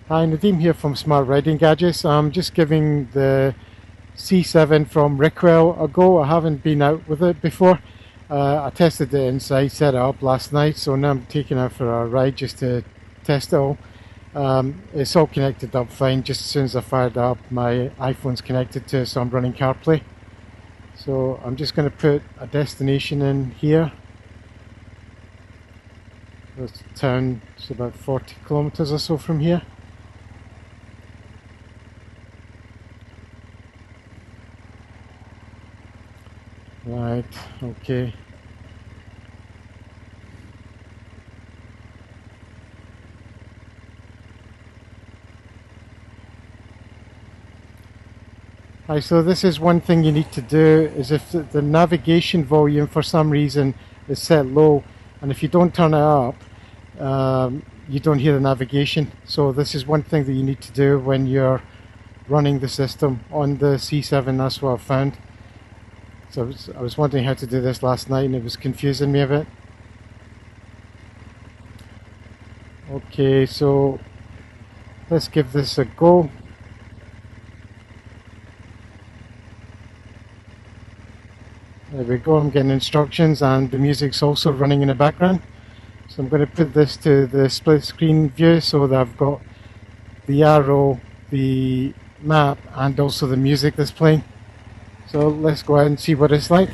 Hi, Nadeem here from Smart Riding Gadgets. I'm just giving the C7 from Ricoel a go. I haven't been out with it before. I tested it inside, set it up last night, so now I'm taking it for a ride just to test it all. It's all connected up fine. Just as soon as I fired it up, my iPhone's connected to it, so I'm running Carplay. So I'm just going to put a destination in here. The town is about 40 kilometers or so from here. Right, okay. Hi, so this is one thing you need to do is if the navigation volume for some reason is set low, and if you don't turn it up, you don't hear the navigation. So this is one thing that you need to do when you're running the system on the C7. That's what I found. So I was wondering how to do this last night and it was confusing me a bit. Okay, so let's give this a go. There we go, I'm getting instructions and the music's also running in the background. So I'm going to put this to the split screen view so that I've got the arrow, the map and also the music that's playing. So let's go out and see what it's like.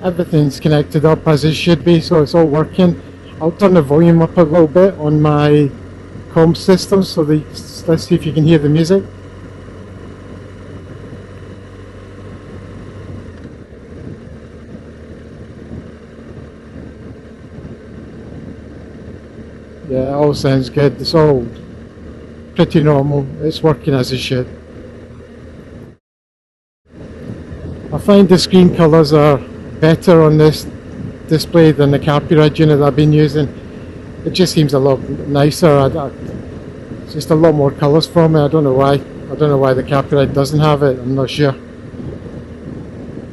Everything's connected up as it should be, so it's all working. I'll turn the volume up a little bit on my comm system so let's see if you can hear the music. Yeah, it all sounds good. It's all pretty normal. It's working as it should. I find the screen colours are better on this display than the Carplay unit I've been using. It just seems a lot nicer. It's just a lot more colours for me. I don't know why. I don't know why the Carplay doesn't have it. I'm not sure.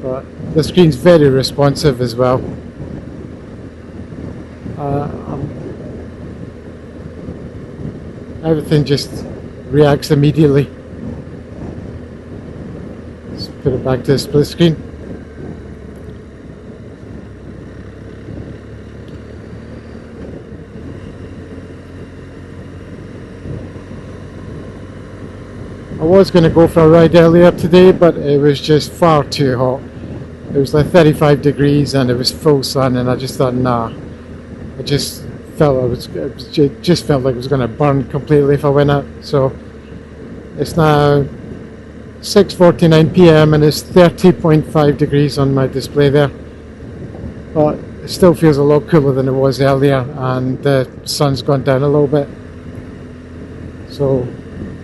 But the screen's very responsive as well. Everything just reacts immediately. Let's put it back to the split screen. I was going to go for a ride earlier today, but it was just far too hot. It was like 35 degrees and it was full sun, and I just thought, nah. I just felt it just felt like it was going to burn completely if I went out. So it's now 6:49 p.m. and it's 30.5 degrees on my display there. But it still feels a lot cooler than it was earlier, and the sun's gone down a little bit. So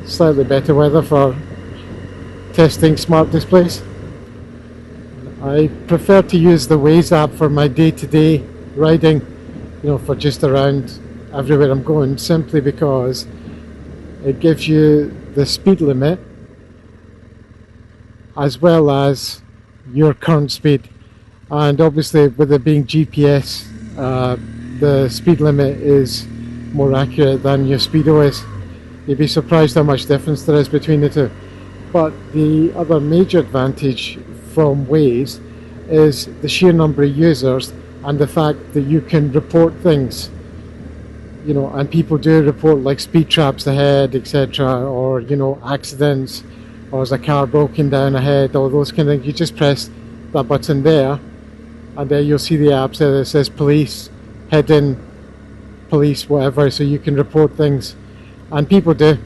slightly better weather for testing smart displays. I prefer to use the Waze app for my day-to-day riding, for just around everywhere I'm going, simply because it gives you the speed limit as well as your current speed. And obviously with it being GPS, the speed limit is more accurate than your speedo is. You'd be surprised how much difference there is between the two. But the other major advantage from Waze is the sheer number of users and the fact that you can report things, and people do report like speed traps ahead, etc., or accidents, or there's a car broken down ahead, all those kind of things. You just press that button there and then you'll see the app that says police, hidden, police, whatever, so you can report things, and people do.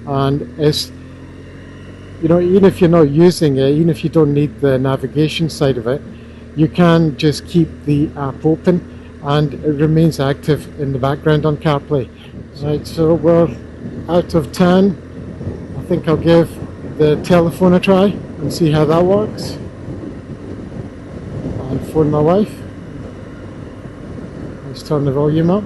And it's, even if you're not using it, even if you don't need the navigation side of it, you can just keep the app open and it remains active in the background on CarPlay. Right, so we're out of 10. I think I'll give the telephone a try and see how that works. And phone my wife. Let's turn the volume up.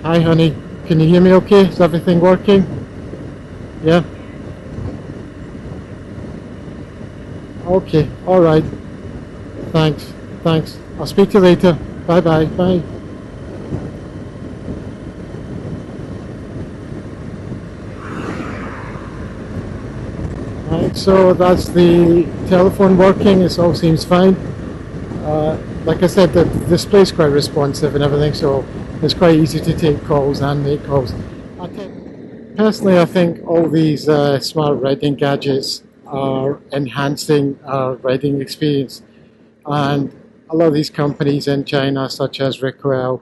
Hi honey, can you hear me okay? Is everything working? Yeah? Okay, alright. Thanks, thanks. I'll speak to you later. Bye bye, bye. Right, so that's the telephone working. It all seems fine. Like I said, the display is quite responsive and everything, so it's quite easy to take calls and make calls. Personally, I think all these smart riding gadgets are enhancing our riding experience, and a lot of these companies in China, such as Ricoel,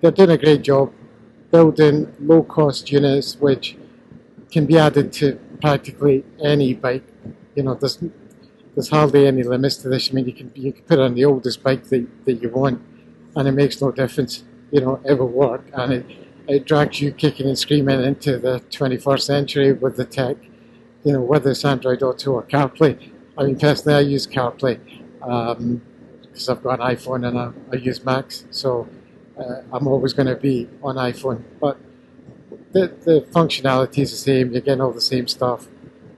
they're doing a great job building low-cost units which can be added to practically any bike. You know, there's hardly any limits to this. I mean, you can put it on the oldest bike that you want, and it makes no difference. You know, it will work, and it drags you kicking and screaming into the 21st century with the tech. You know, whether it's Android Auto or CarPlay. I mean, personally, I use CarPlay because I've got an iPhone and I use Macs, so I'm always going to be on iPhone. But the functionality is the same. You're getting all the same stuff.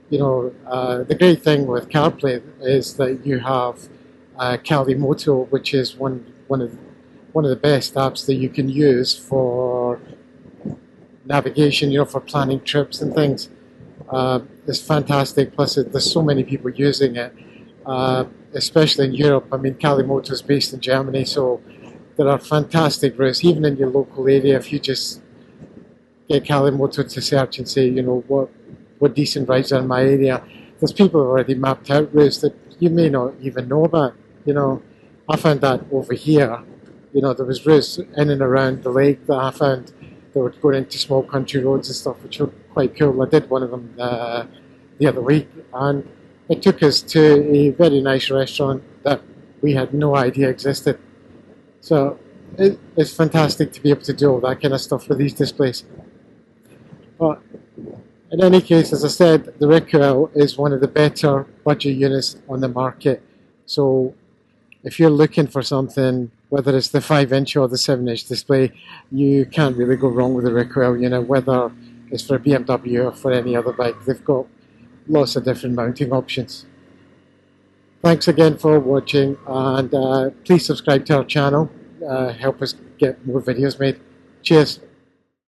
You know, the great thing with CarPlay is that you have Calimoto, which is one of the best apps that you can use for navigation. You know, for planning trips and things. It's fantastic. Plus, there's so many people using it, especially in Europe. I mean, Calimoto is based in Germany, so there are fantastic routes, even in your local area. If you just get Calimoto to search and say, you know, what decent rides are in my area, there's people who already mapped out routes that you may not even know about. You know, I found that over here. You know, there was routes in and around the lake that I found that were going into small country roads and stuff, which were quite cool. I did one of them the other week, and it took us to a very nice restaurant that we had no idea existed. So it's fantastic to be able to do all that kind of stuff with these displays. But in any case, as I said, the Ricoel is one of the better budget units on the market. So if you're looking for something, whether it's the 5-inch or the 7-inch display, you can't really go wrong with the Ricoel. You know, whether it's for a BMW or for any other bike, they've got lots of different mounting options. Thanks again for watching, and please subscribe to our channel. Help us get more videos made. Cheers.